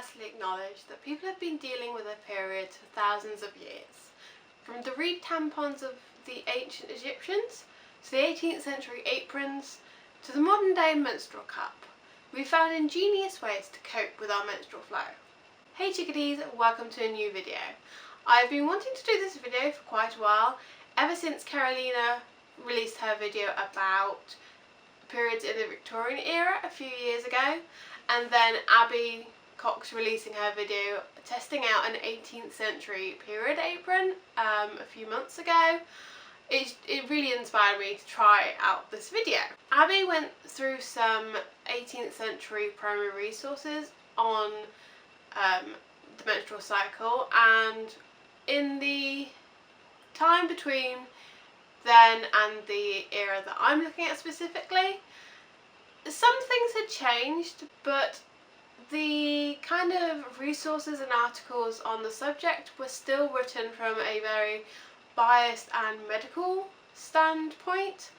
universally acknowledged that people have been dealing with their periods for thousands of years. From the reed tampons of the ancient Egyptians, to the 18th century aprons, to the modern day menstrual cup, we found ingenious ways to cope with our menstrual flow. Hey chickadees, welcome to a new video. I've been wanting to do this video for quite a while, ever since Carolina released her video about periods in the Victorian era a few years ago, and then Abby Cox releasing her video testing out an 18th century period apron a few months ago. It really inspired me to try out this video. Abby went through some 18th century primary resources on the menstrual cycle, and in the time between then and the era that I'm looking at specifically, some things had changed, but the kind of resources and articles on the subject were still written from a very biased and medical standpoint.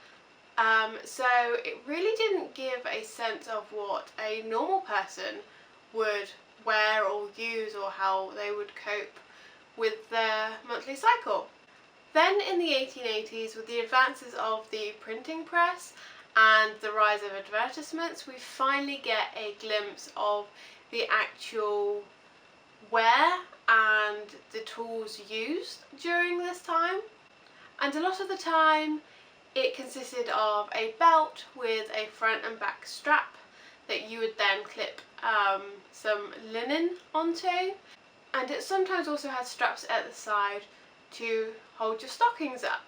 So it really didn't give a sense of what a normal person would wear or use, or how they would cope with their monthly cycle. Then in the 1880s, with the advances of the printing press and the rise of advertisements, we finally get a glimpse of the actual wear and the tools used during this time. And a lot of the time it consisted of a belt with a front and back strap that you would then clip some linen onto, and it sometimes also had straps at the side to hold your stockings up.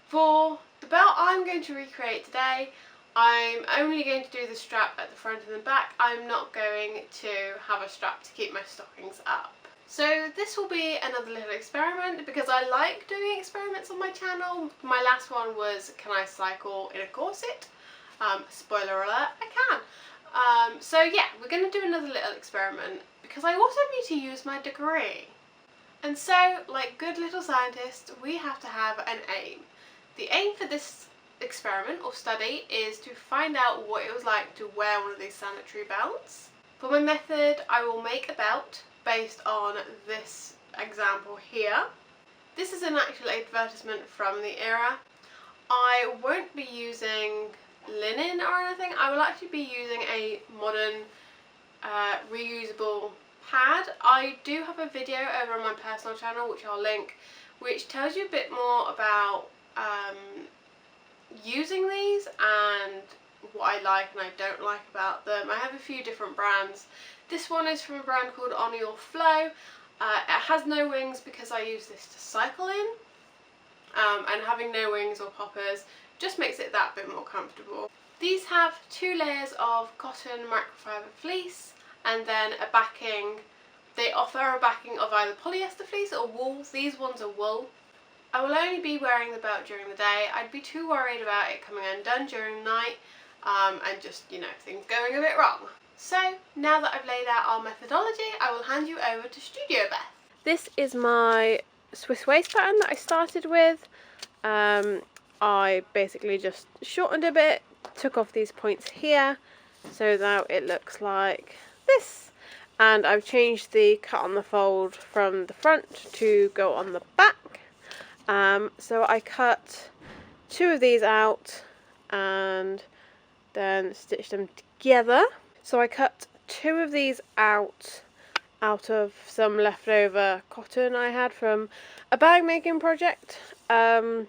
For the belt I'm going to recreate today, I'm only going to do the strap at the front and the back. I'm not going to have a strap to keep my stockings up. So this will be another little experiment, because I like doing experiments on my channel. My last one was, can I cycle in a corset? Spoiler alert, I can. So yeah, we're going to do another little experiment, because I also need to use my degree. And so, like good little scientists, we have to have an aim. The aim for this experiment or study is to find out what it was like to wear one of these sanitary belts. For my method, I will make a belt based on this example here. This is an actual advertisement from the era. I won't be using linen or anything. I will actually be using a modern reusable pad. I do have a video over on my personal channel, which I'll link, which tells you a bit more about using these and what I like and I don't like about them. I have a few different brands. This one is from a brand called On Your Flow. It has no wings because I use this to cycle in, and having no wings or poppers just makes it that bit more comfortable. These have 2 layers of cotton microfiber fleece, and then a backing. They offer a backing of either polyester fleece or wool. These ones are wool. I will only be wearing the belt during the day. I'd be too worried about it coming undone during the night, and just, you know, things going a bit wrong. So now that I've laid out our methodology, I will hand you over to Studio Beth. This is my Swiss waist pattern that I started with. I basically just shortened a bit, took off these points here, so now it looks like this. And I've changed the cut on the fold from the front to go on the back. So I cut 2 of these out and then stitched them together. So I cut 2 of these out of some leftover cotton I had from a bag making project, and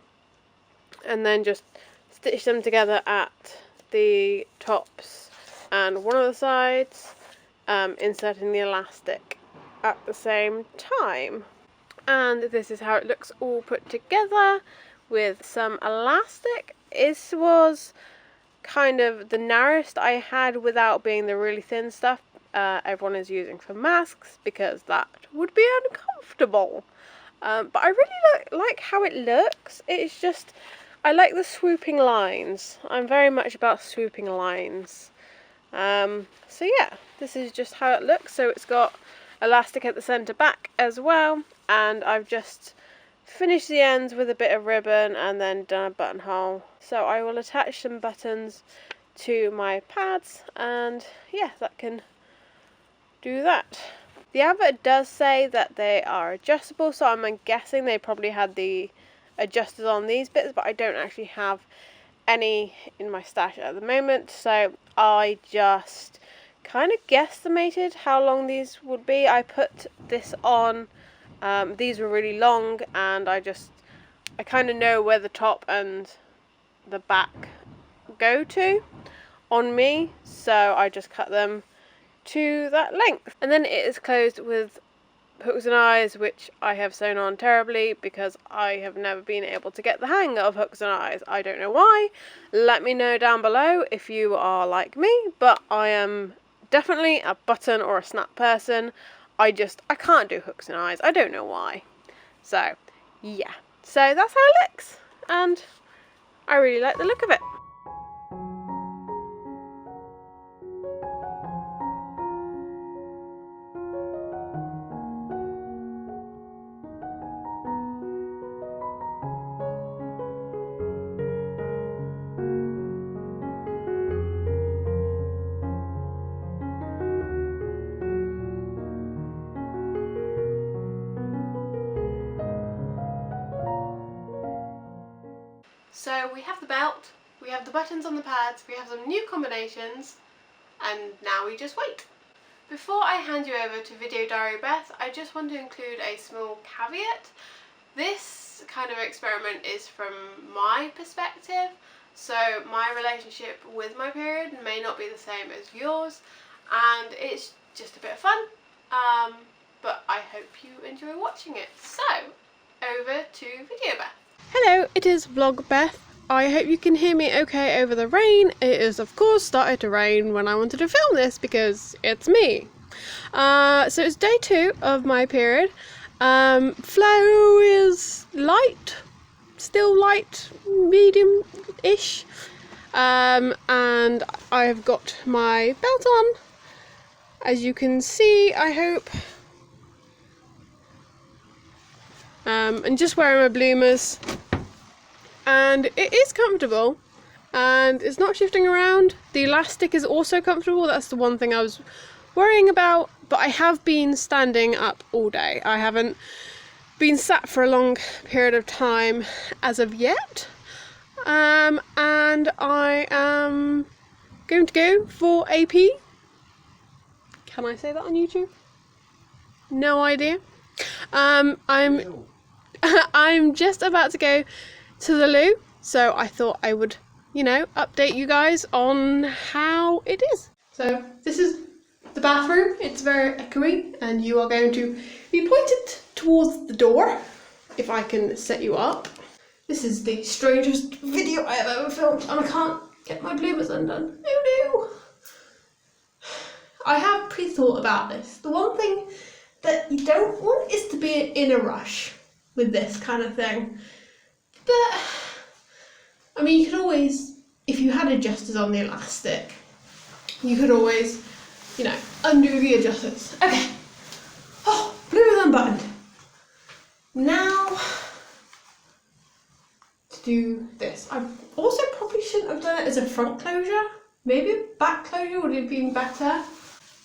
then just stitched them together at the tops and one of the sides, inserting the elastic at the same time. And this is how it looks all put together with some elastic. This was kind of the narrowest I had without being the really thin stuff everyone is using for masks, because that would be uncomfortable. But I really like how it looks. It's just, I like the swooping lines. I'm very much about swooping lines. So yeah, this is just how it looks. So it's got elastic at the centre back as well, and I've just finished the ends with a bit of ribbon and then done a buttonhole. So I will attach some buttons to my pads, and yeah, that can do that. The advert does say that they are adjustable, so I'm guessing they probably had the adjusters on these bits, but I don't actually have any in my stash at the moment, so I just kind of guesstimated how long these would be. I put this on, these were really long, and I kind of know where the top and the back go to on me, so I just cut them to that length. And then it is closed with hooks and eyes, which I have sewn on terribly because I have never been able to get the hang of hooks and eyes. I don't know why. Let me know down below if you are like me, but I am definitely a button or a snap person. I can't do hooks and eyes. I don't know why. So yeah, so that's how it looks, and I really like the look of it. So we have the belt, we have the buttons on the pads, we have some new combinations, and now we just wait. Before I hand you over to Video Diary Beth, I just want to include a small caveat. This kind of experiment is from my perspective, so my relationship with my period may not be the same as yours, and it's just a bit of fun, but I hope you enjoy watching it. So, over to Video Beth. Hello, it is Vlog Beth. I hope you can hear me okay over the rain. It is of course started to rain when I wanted to film this because it's me. So it's day 2 of my period. Flow is light, still light, medium-ish. And I've got my belt on, as you can see, I hope. And just wearing my bloomers, and it is comfortable and it's not shifting around. The elastic is also comfortable. That's the one thing I was worrying about, but I have been standing up all day. I haven't been sat for a long period of time as of yet, and I am going to go for AP. Can I say that on YouTube? No idea. I'm just about to go to the loo, so I thought I would, update you guys on how it is. So this is the bathroom. It's very echoey, and you are going to be pointed towards the door, if I can set you up. This is the strangest video I have ever filmed, and I can't get my bloomers undone. Oh no! I have pre-thought about this. The one thing that you don't want is to be in a rush with this kind of thing. But, I mean, you could always, if you had adjusters on the elastic, you could always, undo the adjusters. Okay. Oh, bloomers unbuttoned. Now, to do this. I also probably shouldn't have done it as a front closure. Maybe a back closure would have been better.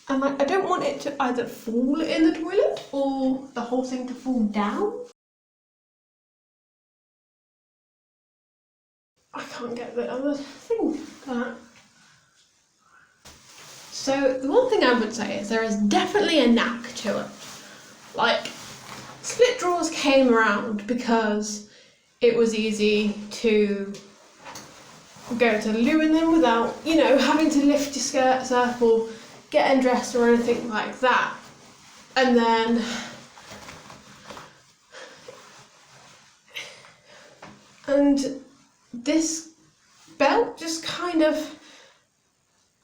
And I don't want it to either fall in the toilet or the whole thing to fall down. I can't get the other thing back. So the one thing I would say is there is definitely a knack to it. Like, split drawers came around because it was easy to go to the loo in them without, having to lift your skirts up or getting dressed or anything like that. And then this belt just kind of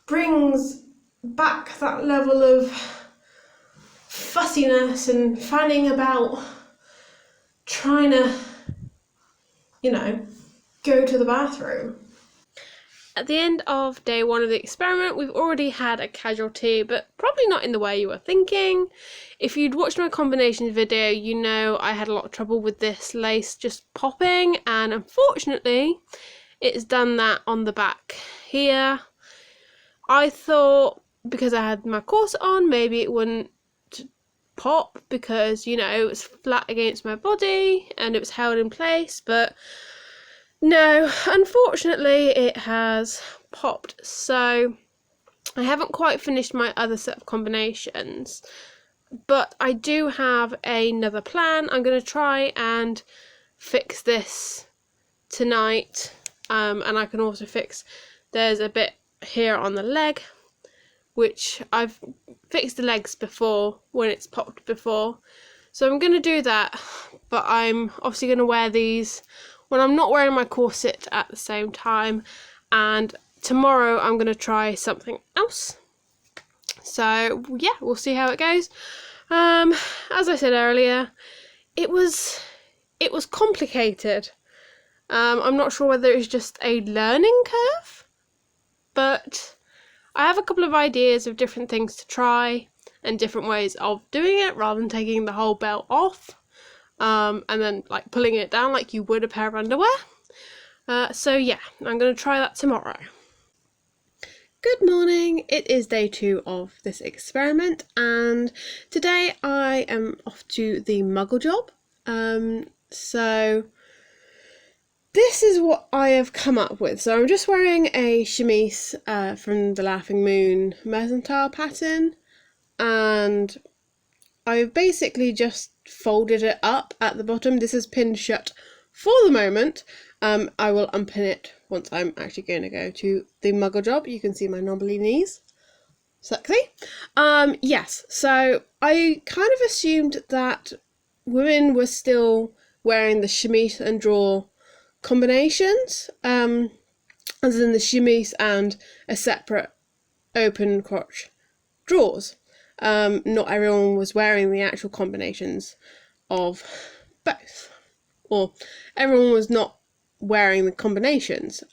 brings back that level of fussiness and fanning about trying to, go to the bathroom. At the end of day 1 of the experiment, we've already had a casualty, but probably not in the way you were thinking. If you'd watched my combinations video, you know I had a lot of trouble with this lace just popping, and unfortunately, it's done that on the back here. I thought because I had my corset on, maybe it wouldn't pop because, you know, it was flat against my body and it was held in place, but no, unfortunately it has popped. So I haven't quite finished my other set of combinations, but I do have another plan. I'm going to try and fix this tonight, and I can also fix, there's a bit here on the leg, which I've fixed the legs before when it's popped before, so I'm going to do that, but I'm obviously going to wear these when I'm not wearing my corset at the same time, and tomorrow I'm going to try something else. So yeah, we'll see how it goes. As I said earlier, it was complicated. I'm not sure whether it's just a learning curve, but I have a couple of ideas of different things to try and different ways of doing it rather than taking the whole belt off, and then like pulling it down like you would a pair of underwear. So yeah, I'm going to try that tomorrow. Good morning, it is day 2 of this experiment, and today I am off to the Muggle Job. So this is what I have come up with. So I'm just wearing a chemise from the Laughing Moon mercantile pattern, and I've basically just folded it up at the bottom. This is pinned shut for the moment. I will unpin it once I'm actually going to go to the Muggle Job. You can see my knobbly knees. Sexy. Yes, so I kind of assumed that women were still wearing the chemise and draw combinations, as in the chemise and a separate open crotch drawers. Not everyone was wearing the actual combinations of both, or everyone was not wearing the combinations.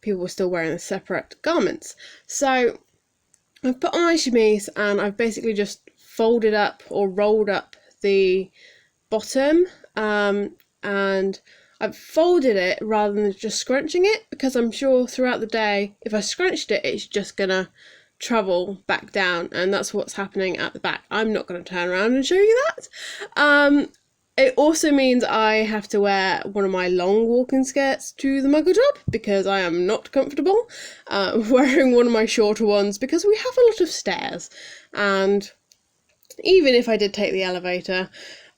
People were still wearing the separate garments. So I've put on my chemise and I've basically just folded up or rolled up the bottom, and I've folded it rather than just scrunching it, because I'm sure throughout the day if I scrunched it it's just gonna travel back down, and that's what's happening at the back. I'm not going to turn around and show you that. It also means I have to wear one of my long walking skirts to the Muggle Job because I am not comfortable wearing one of my shorter ones because we have a lot of stairs, and even if I did take the elevator,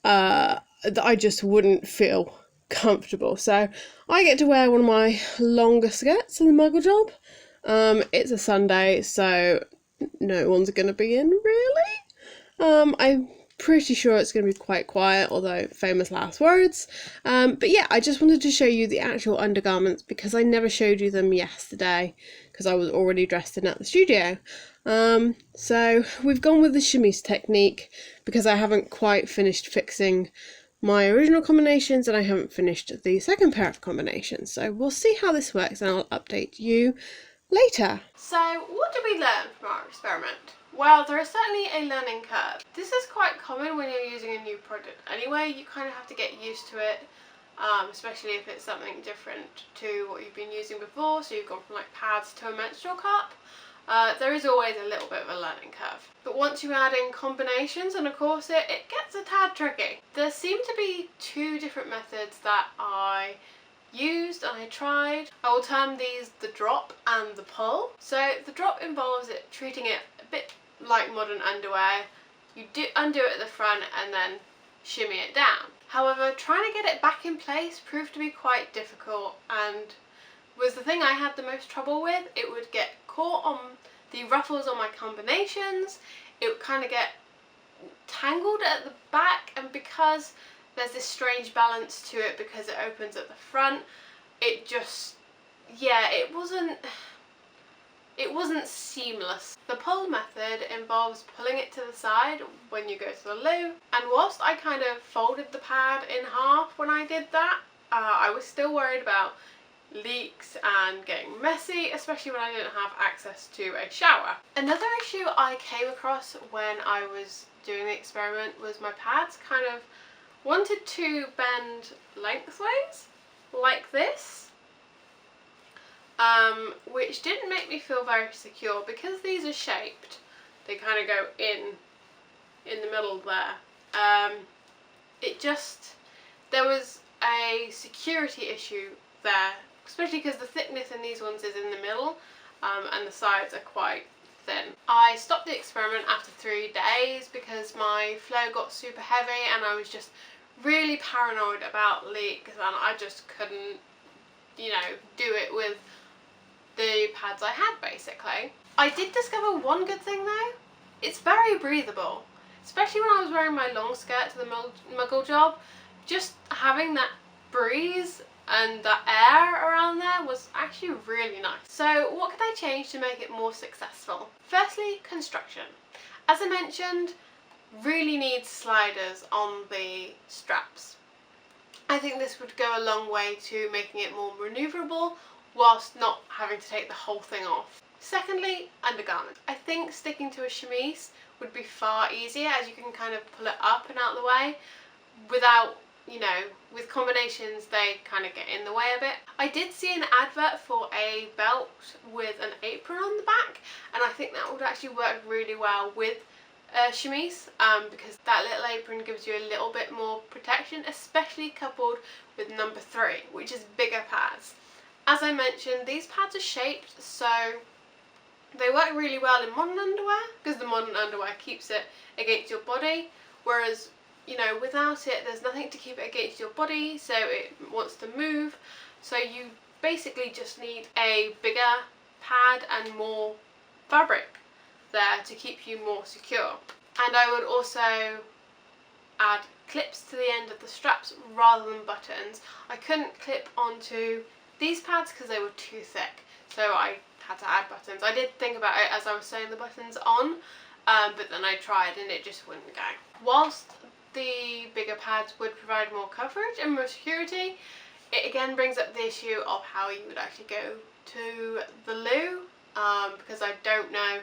I just wouldn't feel comfortable. So I get to wear one of my longer skirts in the Muggle Job. It's a Sunday, so no one's going to be in, really. I'm pretty sure it's going to be quite quiet, although famous last words. But yeah, I just wanted to show you the actual undergarments because I never showed you them yesterday because I was already dressed in at the studio. So we've gone with the chemise technique because I haven't quite finished fixing my original combinations and I haven't finished the second pair of combinations. So we'll see how this works and I'll update you later. So what did we learn from our experiment? Well, there is certainly a learning curve. This is quite common when you're using a new product anyway. You kind of have to get used to it, especially if it's something different to what you've been using before. So you've gone from like pads to a menstrual cup. There is always a little bit of a learning curve. But once you add in combinations and a corset, it gets a tad tricky. There seem to be 2 different methods that I used and I tried. I will term these the drop and the pull. So the drop involves treating it a bit like modern underwear. You do undo it at the front and then shimmy it down. However, trying to get it back in place proved to be quite difficult and was the thing I had the most trouble with. It would get caught on the ruffles on my combinations, it would kind of get tangled at the back, and because there's this strange balance to it because it opens at the front, it just, yeah, it wasn't seamless. The pull method involves pulling it to the side when you go to the loo, and whilst I kind of folded the pad in half when I did that, I was still worried about leaks and getting messy, especially when I didn't have access to a shower. Another issue I came across when I was doing the experiment was my pads kind of wanted to bend lengthways like this, which didn't make me feel very secure because these are shaped. They kind of go in the middle there. There was a security issue there, especially because the thickness in these ones is in the middle, and the sides are quite thin. I stopped the experiment after 3 days because my flow got super heavy and I was just really paranoid about leaks, and I just couldn't, you know, do it with the pads I had basically. I did discover one good thing though. It's very breathable, especially when I was wearing my long skirt to the Muggle Job. Just having that breeze and that air around there was actually really nice. So what could I change to make it more successful? Firstly, construction. As I mentioned, really needs sliders on the straps. I think this would go a long way to making it more manoeuvrable whilst not having to take the whole thing off. Secondly, undergarments. I think sticking to a chemise would be far easier, as you can kind of pull it up and out of the way without, you know, with combinations they kind of get in the way a bit. I did see an advert for a belt with an apron on the back, and I think that would actually work really well with a chemise, because that little apron gives you a little bit more protection, especially coupled with number 3, which is bigger pads. As I mentioned, these pads are shaped, so they work really well in modern underwear because the modern underwear keeps it against your body, whereas, you know, without it there's nothing to keep it against your body, so it wants to move. So you basically just need a bigger pad and more fabric there to keep you more secure. And I would also add clips to the end of the straps rather than buttons. I couldn't clip onto these pads because they were too thick, so I had to add buttons. I did think about it as I was sewing the buttons on, but then I tried and it just wouldn't go. Whilst the bigger pads would provide more coverage and more security, it again brings up the issue of how you would actually go to the loo, because I don't know,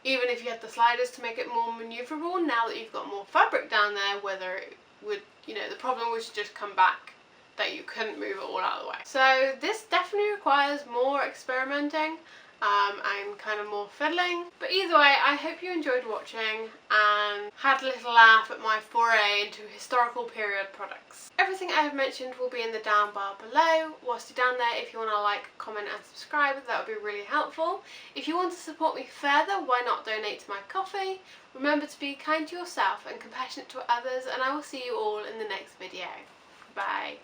even if you had the sliders to make it more manoeuvrable, now that you've got more fabric down there, whether it would, you know, the problem would just come back that you couldn't move it all out of the way. So this definitely requires more experimenting and kind of more fiddling. But either way, I hope you enjoyed watching and had a little laugh at my foray into historical period products. Everything I have mentioned will be in the down bar below. Whilst you're down there, if you want to like, comment and subscribe, that would be really helpful. If you want to support me further, why not donate to my coffee? Remember to be kind to yourself and compassionate to others, and I will see you all in the next video. Bye.